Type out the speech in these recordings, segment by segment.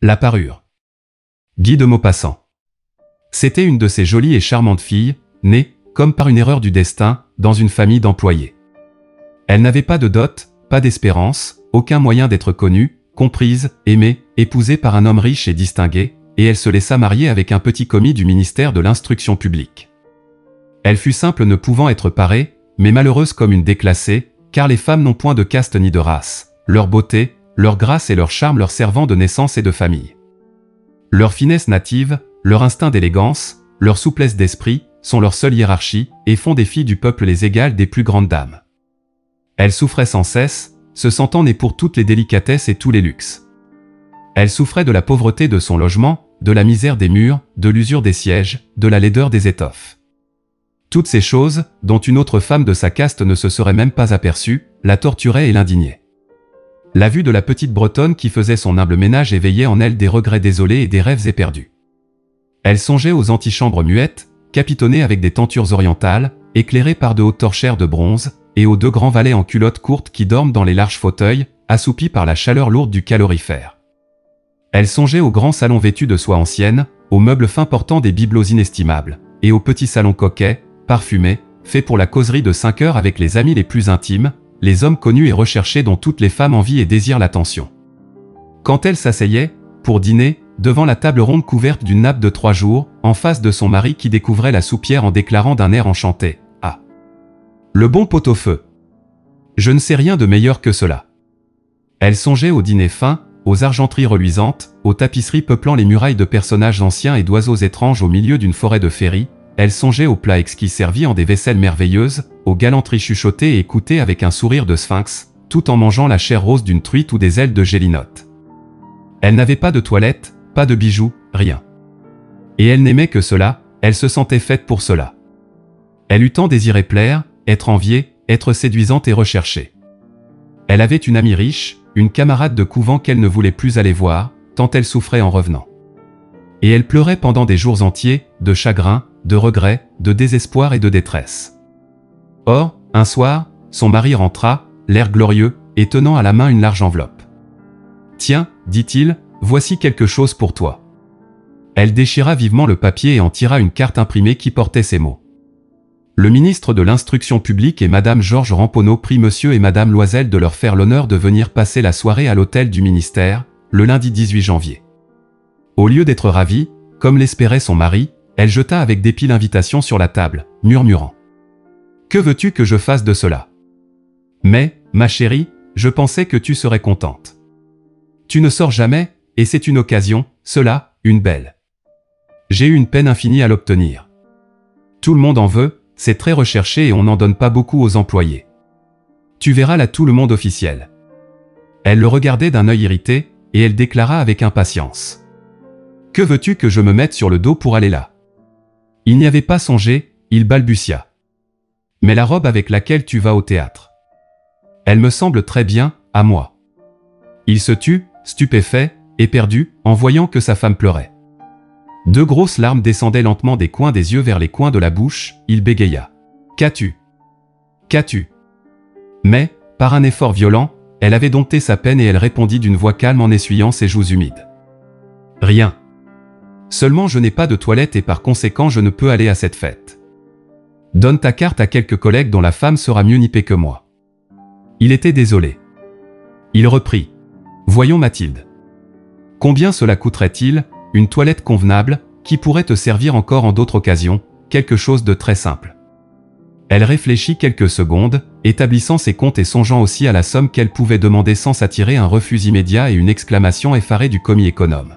La parure. Guy de Maupassant. C'était une de ces jolies et charmantes filles, nées, comme par une erreur du destin, dans une famille d'employés. Elle n'avait pas de dot, pas d'espérance, aucun moyen d'être connue, comprise, aimée, épousée par un homme riche et distingué, et elle se laissa marier avec un petit commis du ministère de l'Instruction publique. Elle fut simple ne pouvant être parée, mais malheureuse comme une déclassée, car les femmes n'ont point de caste ni de race, leur beauté, leur grâce et leur charme leur servant de naissance et de famille. Leur finesse native, leur instinct d'élégance, leur souplesse d'esprit, sont leur seule hiérarchie, et font des filles du peuple les égales des plus grandes dames. Elles souffraient sans cesse, se sentant nées pour toutes les délicatesses et tous les luxes. Elle souffrait de la pauvreté de son logement, de la misère des murs, de l'usure des sièges, de la laideur des étoffes. Toutes ces choses, dont une autre femme de sa caste ne se serait même pas aperçue, la torturaient et l'indignaient. La vue de la petite Bretonne qui faisait son humble ménage éveillait en elle des regrets désolés et des rêves éperdus. Elle songeait aux antichambres muettes, capitonnées avec des tentures orientales, éclairées par de hautes torchères de bronze, et aux deux grands valets en culottes courtes qui dorment dans les larges fauteuils, assoupis par la chaleur lourde du calorifère. Elle songeait aux grands salons vêtus de soie ancienne, aux meubles fins portant des bibelots inestimables, et aux petits salons coquets, parfumés, faits pour la causerie de 5 heures avec les amis les plus intimes, les hommes connus et recherchés dont toutes les femmes envient et désirent l'attention. Quand elle s'asseyait, pour dîner, devant la table ronde couverte d'une nappe de 3 jours, en face de son mari qui découvrait la soupière en déclarant d'un air enchanté « Ah, le bon pot-au-feu! Je ne sais rien de meilleur que cela. » Elle songeait aux dîners fins, aux argenteries reluisantes, aux tapisseries peuplant les murailles de personnages anciens et d'oiseaux étranges au milieu d'une forêt de féerie. Elle songeait aux plats exquis servis en des vaisselles merveilleuses, aux galanteries chuchotées et écoutées avec un sourire de sphinx, tout en mangeant la chair rose d'une truite ou des ailes de gélinotte. Elle n'avait pas de toilette, pas de bijoux, rien. Et elle n'aimait que cela, elle se sentait faite pour cela. Elle eut tant désiré plaire, être enviée, être séduisante et recherchée. Elle avait une amie riche, une camarade de couvent qu'elle ne voulait plus aller voir, tant elle souffrait en revenant. Et elle pleurait pendant des jours entiers, de chagrin, de regret, de désespoir et de détresse. Or, un soir, son mari rentra, l'air glorieux, et tenant à la main une large enveloppe. « Tiens, dit-il, voici quelque chose pour toi. » Elle déchira vivement le papier et en tira une carte imprimée qui portait ces mots. Le ministre de l'Instruction publique et Madame Georges Ramponneau prient Monsieur et Madame Loisel de leur faire l'honneur de venir passer la soirée à l'hôtel du ministère, le lundi 18 janvier. Au lieu d'être ravie, comme l'espérait son mari, elle jeta avec dépit l'invitation sur la table, murmurant. « Que veux-tu que je fasse de cela? Mais, ma chérie, je pensais que tu serais contente. Tu ne sors jamais, et c'est une occasion, cela, une belle. J'ai eu une peine infinie à l'obtenir. Tout le monde en veut, c'est très recherché et on n'en donne pas beaucoup aux employés. Tu verras là tout le monde officiel. » Elle le regardait d'un œil irrité, et elle déclara avec impatience. « Que veux-tu que je me mette sur le dos pour aller là? » Il n'y avait pas songé, il balbutia. « Mais la robe avec laquelle tu vas au théâtre. Elle me semble très bien, à moi. » Il se tut, stupéfait, éperdu, en voyant que sa femme pleurait. 2 grosses larmes descendaient lentement des coins des yeux vers les coins de la bouche, il bégaya. « Qu'as-tu? Qu'as-tu » Mais, par un effort violent, elle avait dompté sa peine et elle répondit d'une voix calme en essuyant ses joues humides. « Rien. Seulement je n'ai pas de toilette et par conséquent je ne peux aller à cette fête. Donne ta carte à quelques collègues dont la femme sera mieux nippée que moi. » Il était désolé. Il reprit. « Voyons Mathilde. Combien cela coûterait-il, une toilette convenable, qui pourrait te servir encore en d'autres occasions, quelque chose de très simple. » Elle réfléchit quelques secondes, établissant ses comptes et songeant aussi à la somme qu'elle pouvait demander sans s'attirer un refus immédiat et une exclamation effarée du commis économe.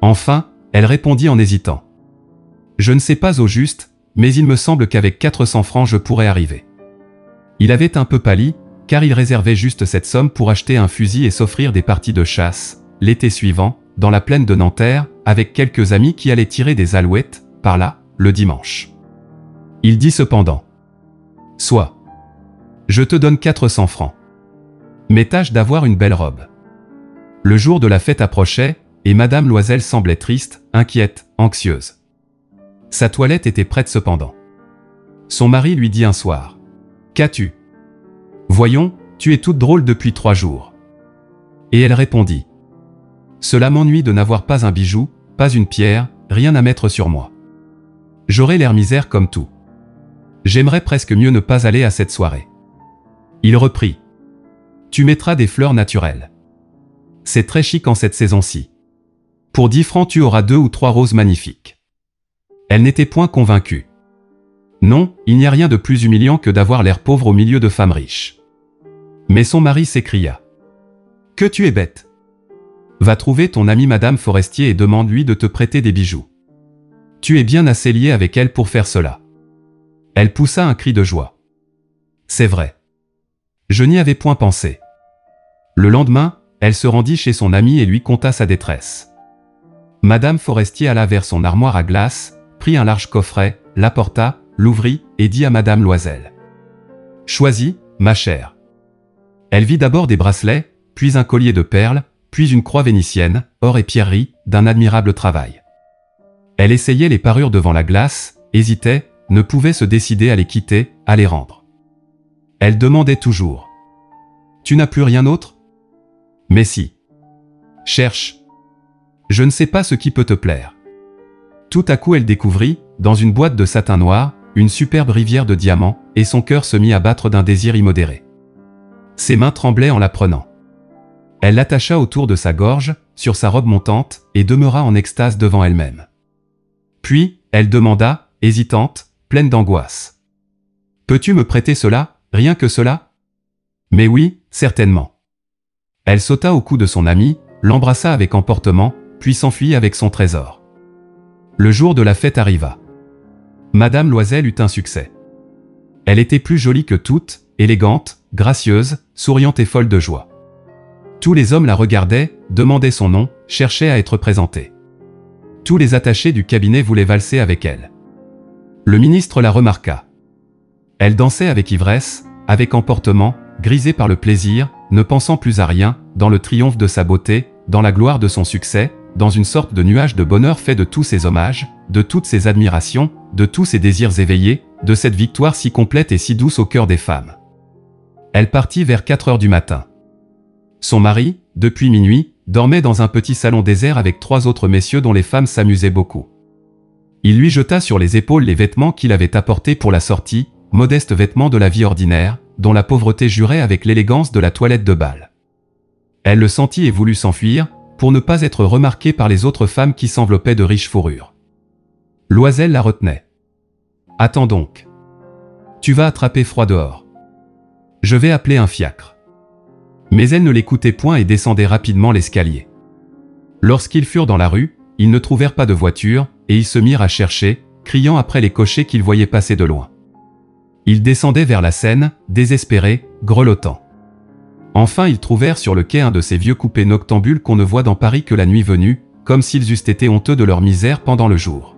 Enfin, elle répondit en hésitant. « Je ne sais pas au juste, mais il me semble qu'avec 400 francs je pourrais arriver. » Il avait un peu pâli, car il réservait juste cette somme pour acheter un fusil et s'offrir des parties de chasse, l'été suivant, dans la plaine de Nanterre, avec quelques amis qui allaient tirer des alouettes, par là, le dimanche. Il dit cependant. « Soit. Je te donne 400 francs. Mais tâche d'avoir une belle robe. » Le jour de la fête approchait, et Madame Loisel semblait triste, inquiète, anxieuse. Sa toilette était prête cependant. Son mari lui dit un soir. « Qu'as-tu? Voyons, tu es toute drôle depuis 3 jours. » Et elle répondit. « Cela m'ennuie de n'avoir pas un bijou, pas une pierre, rien à mettre sur moi. J'aurais l'air misère comme tout. J'aimerais presque mieux ne pas aller à cette soirée. » Il reprit. « Tu mettras des fleurs naturelles. C'est très chic en cette saison-ci. Pour 10 francs tu auras 2 ou 3 roses magnifiques. » Elle n'était point convaincue. Non, il n'y a rien de plus humiliant que d'avoir l'air pauvre au milieu de femmes riches. Mais son mari s'écria. « Que tu es bête. Va trouver ton amie Madame Forestier et demande-lui de te prêter des bijoux. Tu es bien assez lié avec elle pour faire cela. » Elle poussa un cri de joie. « C'est vrai. Je n'y avais point pensé. » Le lendemain, elle se rendit chez son amie et lui conta sa détresse. Madame Forestier alla vers son armoire à glace, prit un large coffret, l'apporta, l'ouvrit et dit à Madame Loisel. « Choisis, ma chère. » Elle vit d'abord des bracelets, puis un collier de perles, puis une croix vénitienne, or et pierreries, d'un admirable travail. Elle essayait les parures devant la glace, hésitait, ne pouvait se décider à les quitter, à les rendre. Elle demandait toujours. « Tu n'as plus rien d'autre ? » « Mais si. Cherche. Je ne sais pas ce qui peut te plaire. » Tout à coup elle découvrit, dans une boîte de satin noir, une superbe rivière de diamants, et son cœur se mit à battre d'un désir immodéré. Ses mains tremblaient en la prenant. Elle l'attacha autour de sa gorge, sur sa robe montante, et demeura en extase devant elle-même. Puis, elle demanda, hésitante, pleine d'angoisse. « Peux-tu me prêter cela, rien que cela ? » ?»« Mais oui, certainement. » Elle sauta au cou de son ami, l'embrassa avec emportement, puis s'enfuit avec son trésor. Le jour de la fête arriva. Madame Loisel eut un succès. Elle était plus jolie que toutes, élégante, gracieuse, souriante et folle de joie. Tous les hommes la regardaient, demandaient son nom, cherchaient à être présentés. Tous les attachés du cabinet voulaient valser avec elle. Le ministre la remarqua. Elle dansait avec ivresse, avec emportement, grisée par le plaisir, ne pensant plus à rien, dans le triomphe de sa beauté, dans la gloire de son succès, dans une sorte de nuage de bonheur fait de tous ses hommages, de toutes ses admirations, de tous ses désirs éveillés, de cette victoire si complète et si douce au cœur des femmes. Elle partit vers 4 heures du matin. Son mari, depuis minuit, dormait dans un petit salon désert avec 3 autres messieurs dont les femmes s'amusaient beaucoup. Il lui jeta sur les épaules les vêtements qu'il avait apportés pour la sortie, modestes vêtements de la vie ordinaire, dont la pauvreté jurait avec l'élégance de la toilette de bal. Elle le sentit et voulut s'enfuir, pour ne pas être remarquée par les autres femmes qui s'enveloppaient de riches fourrures. Loisel la retenait. « Attends donc. Tu vas attraper froid dehors. Je vais appeler un fiacre. » Mais elle ne l'écoutait point et descendait rapidement l'escalier. Lorsqu'ils furent dans la rue, ils ne trouvèrent pas de voiture, et ils se mirent à chercher, criant après les cochers qu'ils voyaient passer de loin. Ils descendaient vers la Seine, désespérés, grelottant. Enfin ils trouvèrent sur le quai un de ces vieux coupés noctambules qu'on ne voit dans Paris que la nuit venue, comme s'ils eussent été honteux de leur misère pendant le jour.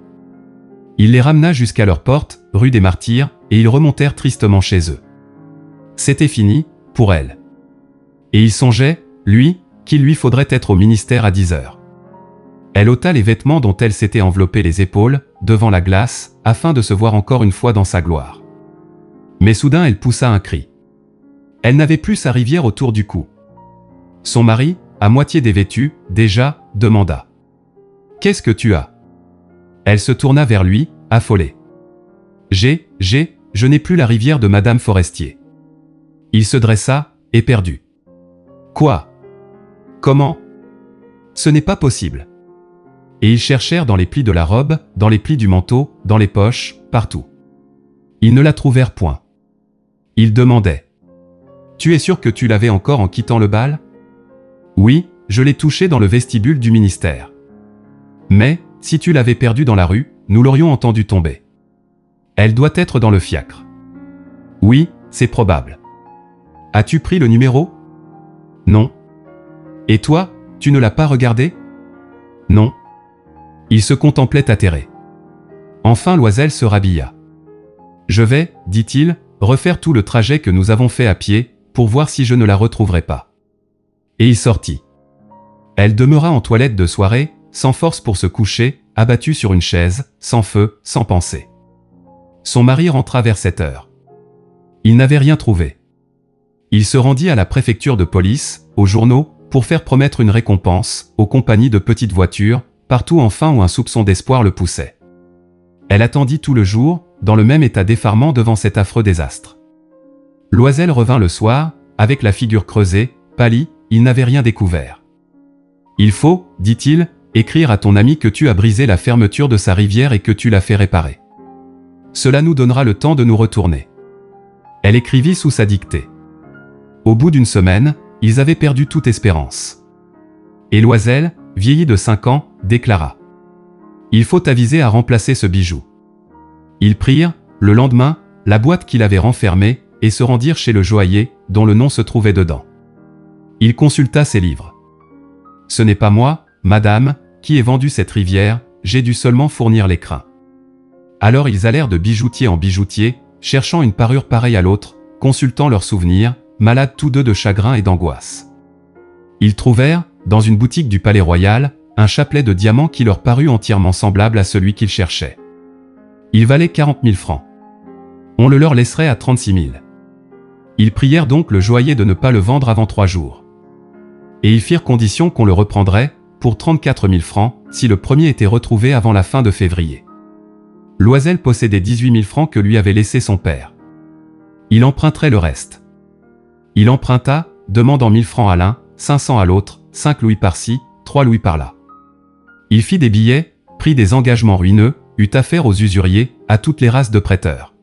Il les ramena jusqu'à leur porte, rue des Martyrs, et ils remontèrent tristement chez eux. C'était fini, pour elle. Et il songeait, lui, qu'il lui faudrait être au ministère à 10 heures. Elle ôta les vêtements dont elle s'était enveloppée les épaules, devant la glace, afin de se voir encore une fois dans sa gloire. Mais soudain elle poussa un cri. Elle n'avait plus sa rivière autour du cou. Son mari, à moitié dévêtu, déjà, demanda. « Qu'est-ce que tu as ?» Elle se tourna vers lui, affolée. « Je n'ai plus la rivière de Madame Forestier. » Il se dressa, éperdu. « Quoi ? Comment ? Ce n'est pas possible. » Et ils cherchèrent dans les plis de la robe, dans les plis du manteau, dans les poches, partout. Ils ne la trouvèrent point. Ils demandaient. « Tu es sûr que tu l'avais encore en quittant le bal ? » « Oui, je l'ai touchée dans le vestibule du ministère. Mais, si tu l'avais perdue dans la rue, nous l'aurions entendue tomber. Elle doit être dans le fiacre. »« Oui, c'est probable. »« As-tu pris le numéro ? » ?»« Non. »« Et toi, tu ne l'as pas regardé ? » ?»« Non. » Il se contemplait atterré. Enfin Loisel se rhabilla. « Je vais, dit-il, refaire tout le trajet que nous avons fait à pied, pour voir si je ne la retrouverai pas. » Et il sortit. Elle demeura en toilette de soirée, sans force pour se coucher, abattue sur une chaise, sans feu, sans pensée. Son mari rentra vers 7 heures. Il n'avait rien trouvé. Il se rendit à la préfecture de police, aux journaux, pour faire promettre une récompense aux compagnies de petites voitures, partout enfin où un soupçon d'espoir le poussait. Elle attendit tout le jour, dans le même état d'effarement devant cet affreux désastre. Loisel revint le soir, avec la figure creusée, pâlie, il n'avait rien découvert. « Il faut, dit-il, écrire à ton ami que tu as brisé la fermeture de sa rivière et que tu l'as fait réparer. Cela nous donnera le temps de nous retourner. » Elle écrivit sous sa dictée. Au bout d'une semaine, ils avaient perdu toute espérance. Et Loisel, vieilli de 5 ans, déclara: « Il faut aviser à remplacer ce bijou. » Ils prirent, le lendemain, la boîte qu'il avait renfermée et se rendirent chez le joaillier, dont le nom se trouvait dedans. Il consulta ses livres. « Ce n'est pas moi, madame, qui ai vendu cette rivière, j'ai dû seulement fournir l'écrin. » Alors ils allèrent de bijoutier en bijoutier, cherchant une parure pareille à l'autre, consultant leurs souvenirs, malades tous deux de chagrin et d'angoisse. Ils trouvèrent, dans une boutique du Palais Royal, un chapelet de diamants qui leur parut entièrement semblable à celui qu'ils cherchaient. Il valait 40 000 francs. On le leur laisserait à 36 000. Ils prièrent donc le joaillier de ne pas le vendre avant 3 jours. Et ils firent condition qu'on le reprendrait, pour 34 000 francs, si le premier était retrouvé avant la fin de février. Loisel possédait 18 000 francs que lui avait laissé son père. Il emprunterait le reste. Il emprunta, demandant 1000 francs à l'un, 500 à l'autre, 5 louis par-ci, 3 louis par-là. Il fit des billets, prit des engagements ruineux, eut affaire aux usuriers, à toutes les races de prêteurs.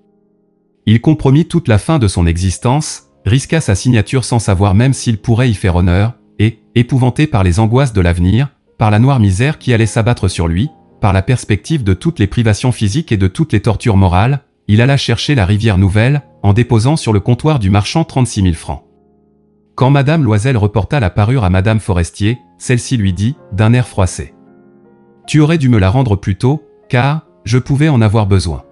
Il compromit toute la fin de son existence, risqua sa signature sans savoir même s'il pourrait y faire honneur, et, épouvanté par les angoisses de l'avenir, par la noire misère qui allait s'abattre sur lui, par la perspective de toutes les privations physiques et de toutes les tortures morales, il alla chercher la rivière nouvelle, en déposant sur le comptoir du marchand 36 000 francs. Quand Madame Loisel reporta la parure à Madame Forestier, celle-ci lui dit, d'un air froissé: « Tu aurais dû me la rendre plus tôt, car je pouvais en avoir besoin. »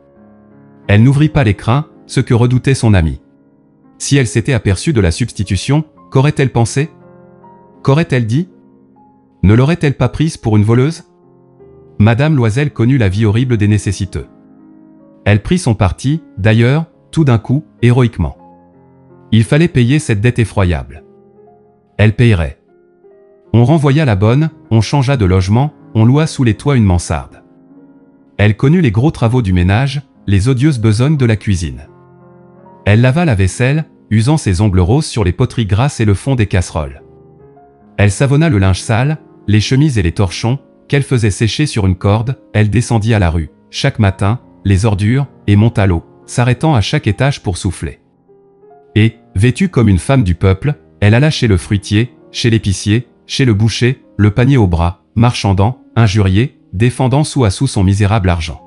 Elle n'ouvrit pas l'écrin, ce que redoutait son ami. Si elle s'était aperçue de la substitution, qu'aurait-elle pensé? Qu'aurait-elle dit? Ne l'aurait-elle pas prise pour une voleuse? Madame Loisel connut la vie horrible des nécessiteux. Elle prit son parti, d'ailleurs, tout d'un coup, héroïquement. Il fallait payer cette dette effroyable. Elle payerait. On renvoya la bonne, on changea de logement, on loua sous les toits une mansarde. Elle connut les gros travaux du ménage, les odieuses besognes de la cuisine. Elle lava la vaisselle, usant ses ongles roses sur les poteries grasses et le fond des casseroles. Elle savonna le linge sale, les chemises et les torchons, qu'elle faisait sécher sur une corde. Elle descendit à la rue, chaque matin, les ordures, et monta l'eau, s'arrêtant à chaque étage pour souffler. Et, vêtue comme une femme du peuple, elle alla chez le fruitier, chez l'épicier, chez le boucher, le panier au bras, marchandant, injurié, défendant sou à sou son misérable argent.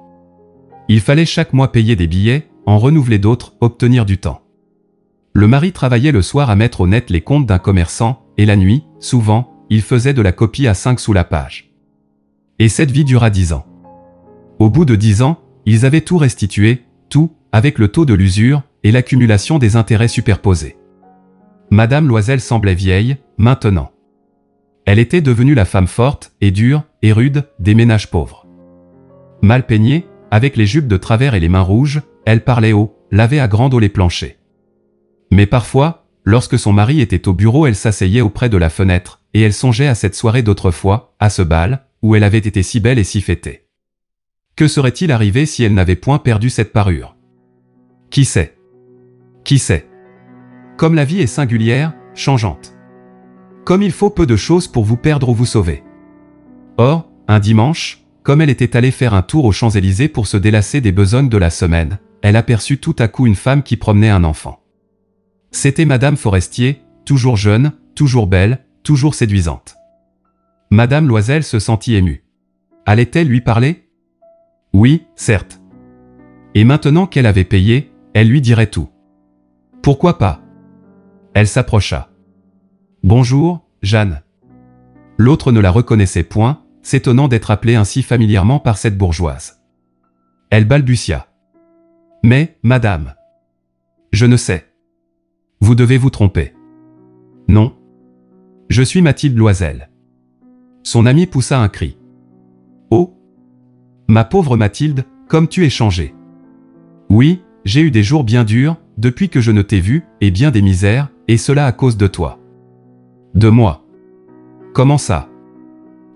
Il fallait chaque mois payer des billets, en renouveler d'autres, obtenir du temps. Le mari travaillait le soir à mettre au net les comptes d'un commerçant, et la nuit, souvent, il faisait de la copie à 5 sous la page. Et cette vie dura 10 ans. Au bout de 10 ans, ils avaient tout restitué, tout, avec le taux de l'usure et l'accumulation des intérêts superposés. Madame Loisel semblait vieille, maintenant. Elle était devenue la femme forte et dure et rude des ménages pauvres. Mal peignée, avec les jupes de travers et les mains rouges, elle parlait haut, lavait à grande eau les planchers. Mais parfois, lorsque son mari était au bureau, elle s'asseyait auprès de la fenêtre, et elle songeait à cette soirée d'autrefois, à ce bal, où elle avait été si belle et si fêtée. Que serait-il arrivé si elle n'avait point perdu cette parure? Qui sait? Qui sait? Comme la vie est singulière, changeante. Comme il faut peu de choses pour vous perdre ou vous sauver. Or, un dimanche, comme elle était allée faire un tour aux Champs-Élysées pour se délasser des besognes de la semaine, elle aperçut tout à coup une femme qui promenait un enfant. C'était Madame Forestier, toujours jeune, toujours belle, toujours séduisante. Madame Loisel se sentit émue. Allait-elle lui parler? Oui, certes. Et maintenant qu'elle avait payé, elle lui dirait tout. Pourquoi pas? Elle s'approcha. Bonjour, Jeanne. L'autre ne la reconnaissait point, s'étonnant d'être appelée ainsi familièrement par cette bourgeoise. Elle balbutia. Mais, madame. Je ne sais. Vous devez vous tromper. Non. Je suis Mathilde Loisel. Son ami poussa un cri. Oh! Ma pauvre Mathilde, comme tu es changée. Oui, j'ai eu des jours bien durs, depuis que je ne t'ai vue, et bien des misères, et cela à cause de toi. De moi. Comment ça?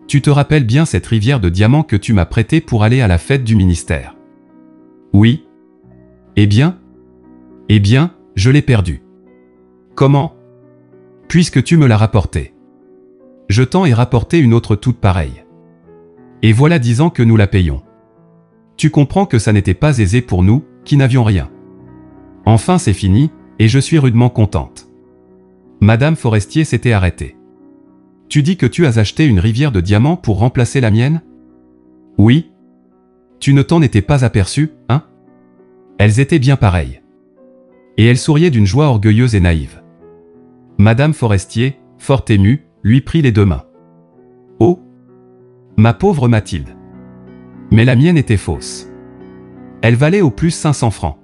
Tu te rappelles bien cette rivière de diamants que tu m'as prêtée pour aller à la fête du ministère? Oui. Eh bien? Eh bien, je l'ai perdue. Comment? Puisque tu me l'as rapportée. Je t'en ai rapporté une autre toute pareille. Et voilà 10 ans que nous la payons. Tu comprends que ça n'était pas aisé pour nous, qui n'avions rien. Enfin c'est fini, et je suis rudement contente. Madame Forestier s'était arrêtée. Tu dis que tu as acheté une rivière de diamants pour remplacer la mienne? Oui. Tu ne t'en étais pas aperçu, hein? Elles étaient bien pareilles. Et elle souriait d'une joie orgueilleuse et naïve. Madame Forestier, fort émue, lui prit les 2 mains. Oh! Ma pauvre Mathilde! Mais la mienne était fausse. Elle valait au plus 500 francs.